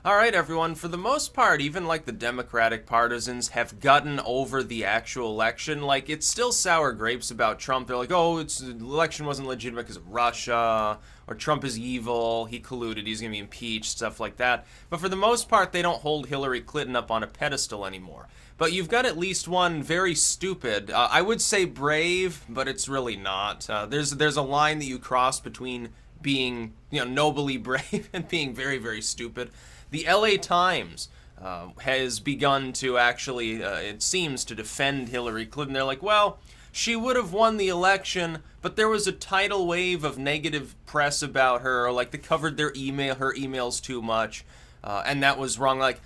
All right, everyone. For the most part, even like the Democratic partisans have gotten over the actual election. Like, it's still sour grapes about Trump. They're like, oh, the election wasn't legitimate because of Russia, or Trump is evil, he colluded, he's going to be impeached, stuff like that. But for the most part, they don't hold Hillary Clinton up on a pedestal anymore. But you've got at least one very stupid, I would say brave, but it's really not. There's a line that you cross between being, nobly brave and being very, very stupid. The LA Times has begun to actually, it seems, to defend Hillary Clinton. They're like, well, she would have won the election, but there was a tidal wave of negative press about her, or like they covered her emails too much, and that was wrong. Like,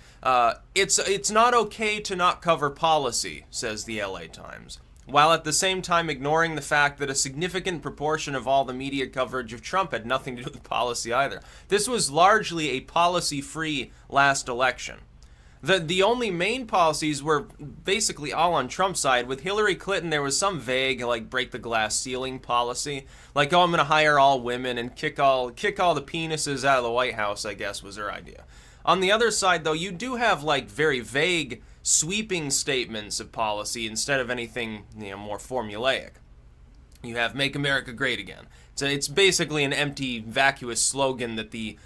it's not okay to not cover policy, says the LA Times, while at the same time ignoring the fact that a significant proportion of all the media coverage of Trump had nothing to do with policy either. This was largely a policy-free last election. The only main policies were basically all on Trump's side. With Hillary Clinton, there was some vague, like, break the glass ceiling policy. Like, oh, I'm going to hire all women and kick all the penises out of the White House, I guess, was her idea. On the other side, though, you do have, like, very vague sweeping statements of policy instead of anything, more formulaic. You have "Make America Great Again." So it's basically an empty, vacuous slogan that the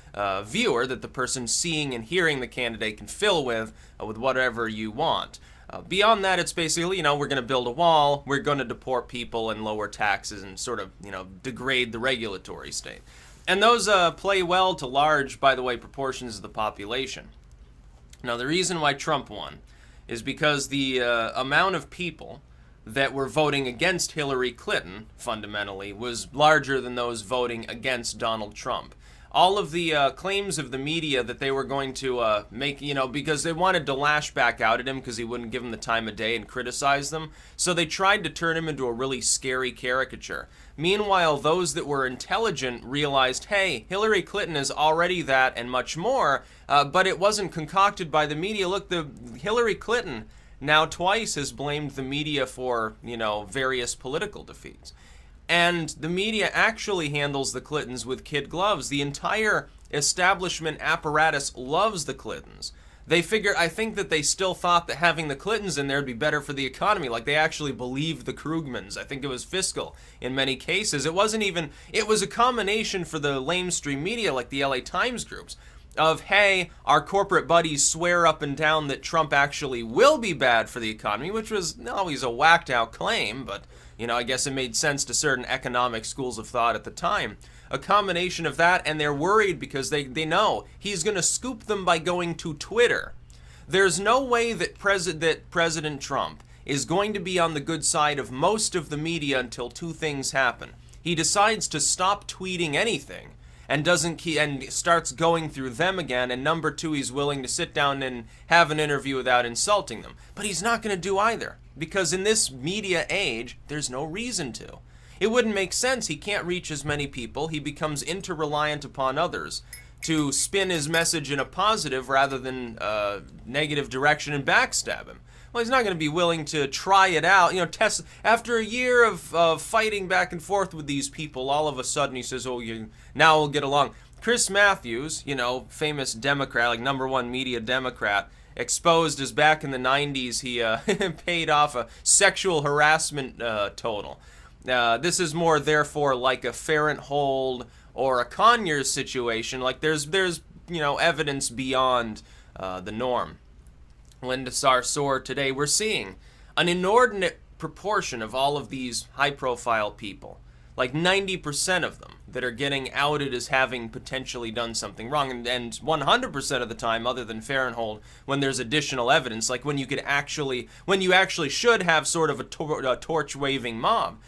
viewer, that the person seeing and hearing the candidate can fill with whatever you want. Beyond that, it's basically, we're going to build a wall, we're going to deport people and lower taxes and sort of, degrade the regulatory state. And those play well to large, by the way, proportions of the population. Now, the reason why Trump won is because the amount of people that were voting against Hillary Clinton, fundamentally, was larger than those voting against Donald Trump. All of the claims of the media that they were going to make, because they wanted to lash back out at him because he wouldn't give them the time of day and criticize them, so they tried to turn him into a really scary caricature. Meanwhile, those that were intelligent realized, hey, Hillary Clinton is already that and much more, but it wasn't concocted by the media. Look, the Hillary Clinton now twice has blamed the media for, various political defeats. And the media actually handles the Clintons with kid gloves. The entire establishment apparatus loves the Clintons. I think that they still thought that having the Clintons in there would be better for the economy. Like, they actually believed the Krugmans. I think it was fiscal in many cases. It was a combination for the lamestream media, like the LA Times groups, of, hey, our corporate buddies swear up and down that Trump actually will be bad for the economy, which was always a whacked out claim, but, I guess it made sense to certain economic schools of thought at the time. A combination of that, and they're worried because they know he's going to scoop them by going to Twitter. There's no way that President Trump is going to be on the good side of most of the media until two things happen. He decides to stop tweeting anything, and starts going through them again, and number two, he's willing to sit down and have an interview without insulting them. But he's not going to do either, because in this media age, there's no reason to. It wouldn't make sense. He can't reach as many people. He becomes inter-reliant upon others to spin his message in a positive rather than negative direction and backstab him. Well, he's not going to be willing to try it out. Test after a year of fighting back and forth with these people. All of a sudden, he says, "Oh, now we'll get along." Chris Matthews, famous Democrat, like #1 media Democrat, exposed as back in the '90s he paid off a sexual harassment total. This is more, therefore, like a Farrant Hold or a Conyers situation. Like there's evidence beyond the norm. Linda Sarsour today, we're seeing an inordinate proportion of all of these high-profile people, like 90% of them, that are getting outed as having potentially done something wrong, and 100% of the time, other than Farrant Hold, when there's additional evidence, like when you actually should have sort of a torch-waving mob,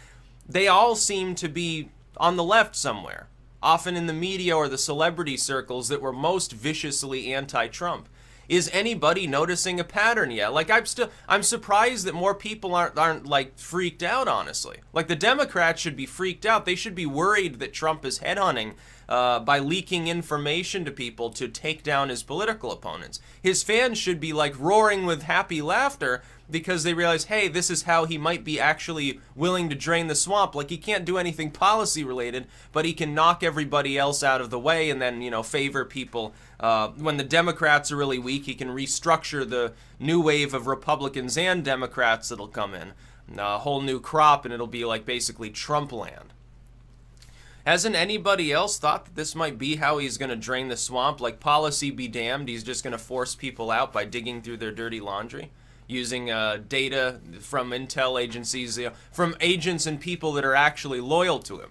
they all seem to be on the left somewhere, often in the media or the celebrity circles that were most viciously anti-Trump. Is anybody noticing a pattern yet? Like, I'm surprised that more people aren't like freaked out, honestly. Like, the Democrats should be freaked out. They should be worried that Trump is headhunting by leaking information to people to take down his political opponents. His fans should be like roaring with happy laughter because they realize, hey, this is how he might be actually willing to drain the swamp. Like, he can't do anything policy related, but he can knock everybody else out of the way and then, favor people. When the Democrats are really weak, he can restructure the new wave of Republicans and Democrats that'll come in. A whole new crop, and it'll be like basically Trump land. Hasn't anybody else thought that this might be how he's going to drain the swamp? Like, policy be damned, he's just going to force people out by digging through their dirty laundry, using data from intel agencies, from agents and people that are actually loyal to him.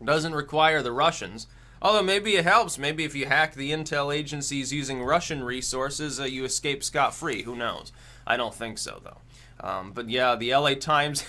Doesn't require the Russians. Although maybe it helps. Maybe if you hack the intel agencies using Russian resources, you escape scot-free. Who knows? I don't think so, though. But yeah, the LA Times,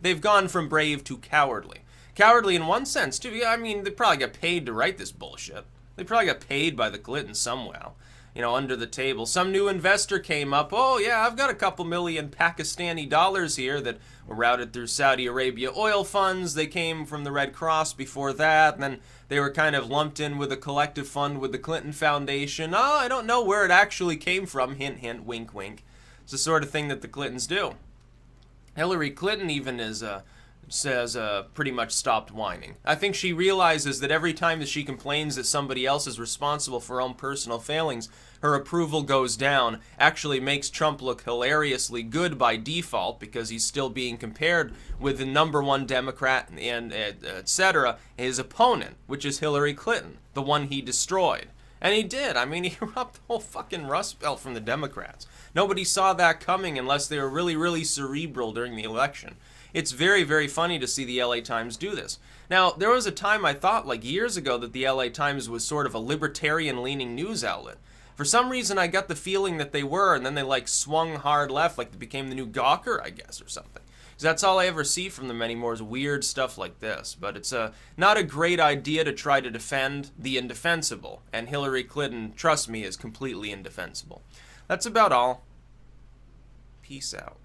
they've gone from brave to cowardly. Cowardly in one sense, too. Yeah, I mean, they probably got paid to write this bullshit. They probably got paid by the Clintons somehow. Under the table. Some new investor came up, oh yeah, I've got a couple million Pakistani dollars here that were routed through Saudi Arabia oil funds. They came from the Red Cross before that, and then they were kind of lumped in with a collective fund with the Clinton Foundation. Oh, I don't know where it actually came from. Hint, hint, wink, wink. It's the sort of thing that the Clintons do. Hillary Clinton even says pretty much stopped whining. I think she realizes that every time that she complains that somebody else is responsible for her own personal failings, her approval goes down, actually makes Trump look hilariously good by default because he's still being compared with the #1 Democrat and etc., his opponent, which is Hillary Clinton, the one he destroyed. And he did. I mean, he robbed the whole fucking Rust Belt from the Democrats. Nobody saw that coming unless they were really, really cerebral during the election. It's very, very funny to see the LA Times do this. Now, there was a time I thought, like years ago, that the LA Times was sort of a libertarian-leaning news outlet. For some reason, I got the feeling that they were, and then they like swung hard left, like they became the new Gawker, I guess, or something. Because that's all I ever see from them anymore is weird stuff like this. But it's not a great idea to try to defend the indefensible. And Hillary Clinton, trust me, is completely indefensible. That's about all. Peace out.